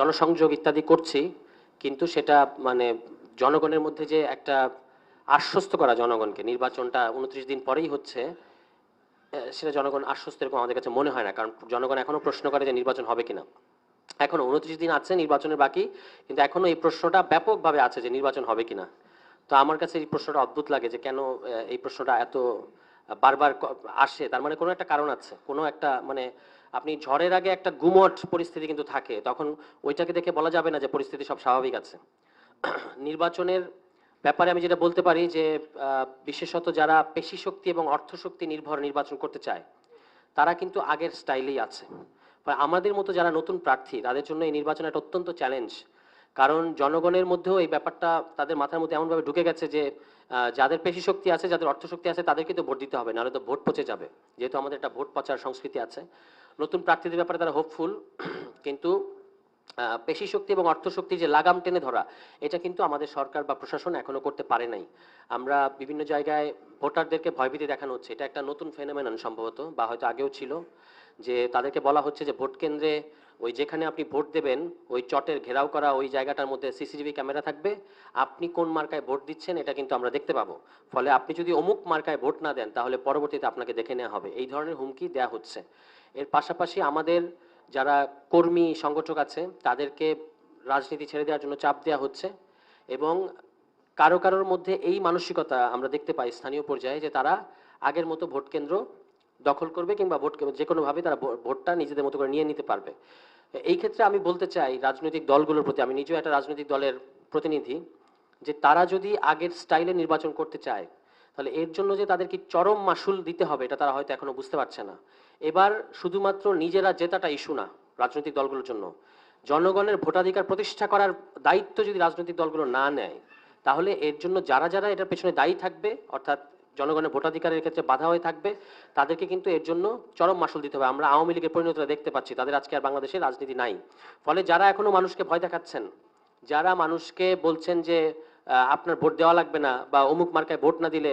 জনসংযোগ ইত্যাদি করছি, কিন্তু সেটা মানে জনগণের মধ্যে যে একটা আশ্বস্ত করা জনগণকে নির্বাচনটা 29 দিন পরেই হচ্ছে, সেটা জনগণ আশ্বস্ত এরকম আমাদের কাছে মনে হয় না। কারণ জনগণ এখনো প্রশ্ন করে যে নির্বাচন হবে কিনা। এখনো 29 দিন আছে নির্বাচনের বাকি, কিন্তু এখনো এই প্রশ্নটা ব্যাপকভাবে আছে যে নির্বাচন হবে কিনা। তো আমার কাছে এই প্রশ্নটা অদ্ভুত লাগে যে কেন এই প্রশ্নটা এত বারবার আসে। তার মানে কোনো একটা কারণ আছে, কোনো একটা মানে আপনি ঝড়ের আগে একটা গুমট পরিস্থিতি কিন্তু থাকে, তখন ওইটাকে দেখে বলা যাবে না যে পরিস্থিতি সব স্বাভাবিক আছে। নির্বাচনের ব্যাপারে আমি যেটা বলতে পারি যে বিশেষত যারা পেশি শক্তি এবং অর্থশক্তি নির্ভর নির্বাচন করতে চায় তারা কিন্তু আগের স্টাইলেই আছে। আমাদের মতো যারা নতুন প্রার্থী তাদের জন্য এই নির্বাচন একটা অত্যন্ত চ্যালেঞ্জ। কারণ জনগণের মধ্যেও এই ব্যাপারটা তাদের মাথার মধ্যে এমনভাবে ঢুকে গেছে যে যাদের পেশি শক্তি আছে, যাদের অর্থশক্তি আছে, তাদেরকে তো ভোট দিতে হবে, নাহলে তো ভোট পচে যাবে। যেহেতু আমাদের একটা ভোট পচার সংস্কৃতি আছে, নতুন প্রার্থীদের ব্যাপারে তারা হোপফুল, কিন্তু পেশি শক্তি এবং অর্থশক্তি যে লাগাম টেনে ধরা, এটা কিন্তু আমাদের সরকার বা প্রশাসন এখনো করতে পারে নাই। আমরা বিভিন্ন জায়গায় ভোটারদেরকে ভয়ভীতি দেখানো হচ্ছে, এটা একটা নতুন ফেনোমেনন সম্ভবত, বা হয়তো আগেও ছিল, যে তাদেরকে বলা হচ্ছে যে ভোট কেন্দ্রে ওই যেখানে আপনি ভোট দেবেন ওই চটের ঘেরাও করা ওই জায়গাটার মধ্যে সিসিটিভি ক্যামেরা থাকবে, আপনি কোন মার্কায় ভোট দিচ্ছেন এটা কিন্তু আমরা দেখতে পাবো। ফলে আপনি যদি অমুক মার্কায় ভোট না দেন তাহলে পরবর্তীতে আপনাকে দেখে নেওয়া হবে, এই ধরনের হুমকি দেওয়া হচ্ছে। এর পাশাপাশি আমাদের যারা কর্মী সংগঠক আছে তাদেরকে রাজনীতি ছেড়ে দেওয়ার জন্য চাপ দেওয়া হচ্ছে, এবং কারো কারোর মধ্যে এই মানসিকতা আমরা দেখতে পাই স্থানীয় পর্যায়ে যে তারা আগের মতো ভোট কেন্দ্র দখল করবে, কিংবা ভোট যে কোনোভাবে তারা ভোটটা নিজেদের মতো করে নিয়ে নিতে পারবে। এই ক্ষেত্রে আমি বলতে চাই রাজনৈতিক দলগুলোর প্রতি, আমি নিজেও একটা রাজনৈতিক দলের প্রতিনিধি, যে তারা যদি আগের স্টাইলে নির্বাচন করতে চায় তাহলে এর জন্য যে তাদেরকে চরম মাশুল দিতে হবে এটা তারা হয়তো এখনো বুঝতে পারছে না। এবার শুধুমাত্র নিজেরা জেতাটা ইস্যু না রাজনৈতিক দলগুলোর জন্য, জনগণের ভোটাধিকার প্রতিষ্ঠা করার দায়িত্ব যদি রাজনৈতিক দলগুলো না নেয় তাহলে এর জন্য যারা যারা এটার পেছনে দায়ী থাকবে, অর্থাৎ জনগণের ভোটাধিকারের ক্ষেত্রে বাধা হয়ে থাকবে, তাদেরকে কিন্তু এর জন্য চরম মাশুল দিতে হবে। আমরা আওয়ামী লীগের পরিণতিটা দেখতে পাচ্ছি, তাদের আজকে আর বাংলাদেশে রাজনীতি নাই। ফলে যারা এখনো মানুষকে ভয় দেখাচ্ছেন, যারা মানুষকে বলছেন যে আপনার ভোট দেওয়া লাগবে না বা অমুক মার্কায় ভোট না দিলে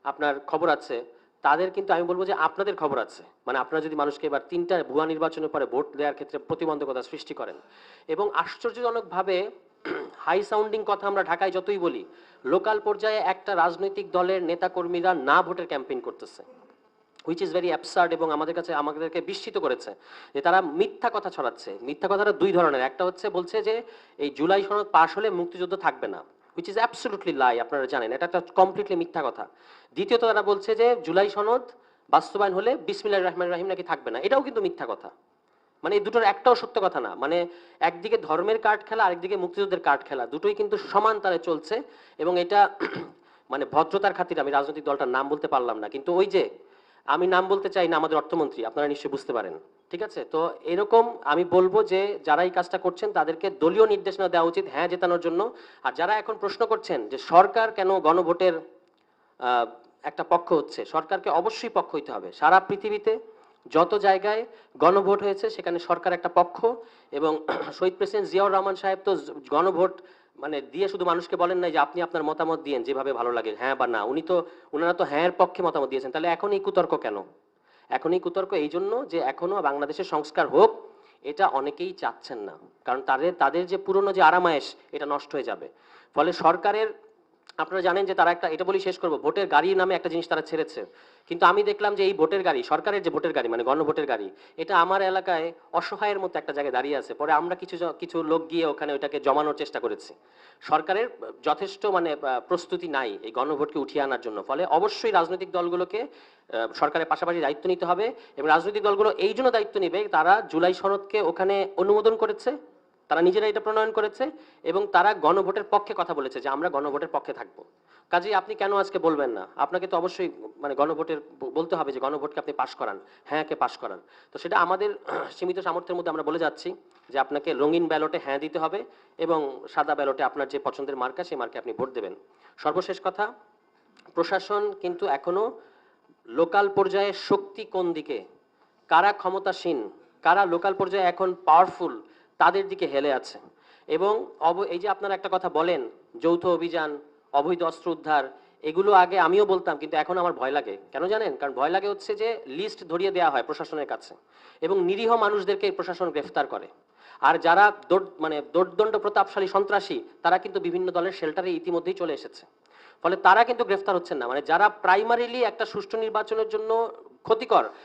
আপনার খবর আছে, তাদের কিন্তু আমি বলবো যে আপনাদের খবর আছে। মানে আপনারা যদি মানুষকে এবার 3টা ভুয়া নির্বাচনের পরে ভোট দেওয়ার ক্ষেত্রে প্রতিবন্ধকতা সৃষ্টি করেন, এবং আশ্চর্যজনকভাবে হাই সাউন্ডিং কথা আমরা ঢাকায় যতই বলি, লোকাল পর্যায়ে একটা রাজনৈতিক দলের নেতাকর্মীরা না ভোটের ক্যাম্পেইন করতেছে, হুইচ ইজ ভেরি অ্যাবসার্ড, এবং আমাদেরকে বিস্মিত করেছে যে তারা মিথ্যা কথা ছড়াচ্ছে। মিথ্যা কথাটা দুই ধরনের, একটা হচ্ছে বলছে যে এই জুলাই সনদ পাশ হলে মুক্তিযুদ্ধ থাকবে না, হুইচ ইজ অ্যাবসলিউটলি লাই, আপনারা জানেন এটা একটা কমপ্লিটলি মিথ্যা কথা। দ্বিতীয়ত তারা বলছে যে জুলাই সনদ বাস্তবায়ন হলে বিসমিল্লাহির রহমানির রহিম নাকি থাকবে না, এটাও কিন্তু মিথ্যা কথা। মানে এই দুটোর একটাও সত্য কথা না। মানে একদিকে ধর্মের কার্ড খেলা, আরেকদিকে মুক্তিযুদ্ধের কার্ড খেলা, দুটোই কিন্তু সমান তালে চলছে। এবং এটা মানে ভদ্রতার খাতিরে আমি রাজনৈতিক দলটার নাম বলতে পারলাম না, কিন্তু ওই যে আমি নাম বলতে চাই না, আমাদের অর্থমন্ত্রী, আপনারা নিশ্চয়ই বুঝতে পারেন। ঠিক আছে, তো এরকম আমি বলবো যে যারা এই কাজটা করছেন তাদেরকে দলীয় নির্দেশনা দেওয়া উচিত হ্যাঁ জেতানোর জন্য। আর যারা এখন প্রশ্ন করছেন যে সরকার কেন গণভোটের একটা পক্ষ হচ্ছে, সরকারকে অবশ্যই পক্ষ হইতে হবে। সারা পৃথিবীতে যত জায়গায় গণভোট হয়েছে সেখানে সরকার একটা পক্ষ, এবং শহীদ প্রেসিডেন্ট জিয়াউর রহমান সাহেব তো গণভোট মানে দিয়ে শুধু মানুষকে বলেন নাই যে আপনি আপনার মতামত দিয়েন যেভাবে ভালো লাগে হ্যাঁ বা না, ওনারা তো হ্যাঁ এর পক্ষে মতামত দিয়েছেন। তাহলে এখন এই কুতর্ক কেন? এখন এই কুতর্ক এই জন্য যে এখনো বাংলাদেশের সংস্কার হোক, এটা অনেকেই চাচ্ছেন না। কারণ তাদের যে পুরনো যে আরামায়েশ এটা নষ্ট হয়ে যাবে। ফলে সরকারের, আপনারা জানেন যে তারা একটা, এটা বলি শেষ করবো, ভোটের গাড়ি নামে একটা জিনিস তারা ছেড়েছে। কিন্তু আমি দেখলাম যে এই ভোটের গাড়ি, সরকারের যে ভোটের গাড়ি মানে গণভোটের গাড়ি, এটা আমার এলাকায় অসহায়ের মতো একটা জায়গায় দাঁড়িয়ে আছে। পরে আমরা কিছু লোক গিয়ে ওখানে ওইটাকে জমানোর চেষ্টা করেছি। সরকারের যথেষ্ট মানে প্রস্তুতি নাই এই গণভোটকে উঠিয়ে আনার জন্য। ফলে অবশ্যই রাজনৈতিক দলগুলোকে সরকারের পাশাপাশি দায়িত্ব নিতে হবে, এবং রাজনৈতিক দলগুলো এই জন্য দায়িত্ব নেবে তারা জুলাই সনদকে ওখানে অনুমোদন করেছে, তারা নিজেরা এটা প্রণয়ন করেছে, এবং তারা গণভোটের পক্ষে কথা বলেছে যে আমরা গণভোটের পক্ষে থাকবো। কাজেই আপনি কেন আজকে বলবেন না? আপনাকে তো অবশ্যই মানে গণভোটের বলতে হবে যে গণভোটকে আপনি পাশ করান, হ্যাঁ কে পাশ করান। তো সেটা আমাদের সীমিত সামর্থ্যের মধ্যে আমরা বলে যাচ্ছি যে আপনাকে রঙিন ব্যালটে হ্যাঁ দিতে হবে, এবং সাদা ব্যালটে আপনার যে পছন্দের মার্কা সেই মার্কে আপনি ভোট দেবেন। সর্বশেষ কথা, প্রশাসন কিন্তু এখনো লোকাল পর্যায়ে শক্তি কোন দিকে, কারা ক্ষমতাসীন, কারা লোকাল পর্যায়ে এখন পাওয়ারফুল, তাদের দিকে হেলে আছে। এবং এই যে আপনারা একটা কথা বলেন যৌথ অভিযান, অবৈধ অস্ত্র উদ্ধার, এগুলো আগে আমিও বলতাম, কিন্তু এখন আমার ভয় লাগে। কেন জানেন? কারণ ভয় লাগে হচ্ছে যে লিস্ট ধরিয়ে দেওয়া হয় প্রশাসনের কাছে, এবং নিরীহ মানুষদেরকে প্রশাসন গ্রেফতার করে। আর যারা মানে দোর্দণ্ড প্রতাপশালী সন্ত্রাসী তারা কিন্তু বিভিন্ন দলের শেল্টারে ইতিমধ্যেই চলে এসেছে। ফলে তারা কিন্তু গ্রেফতার হচ্ছেন না, মানে যারা প্রাইমারিলি একটা সুষ্ঠু নির্বাচনের জন্য ক্ষতিকর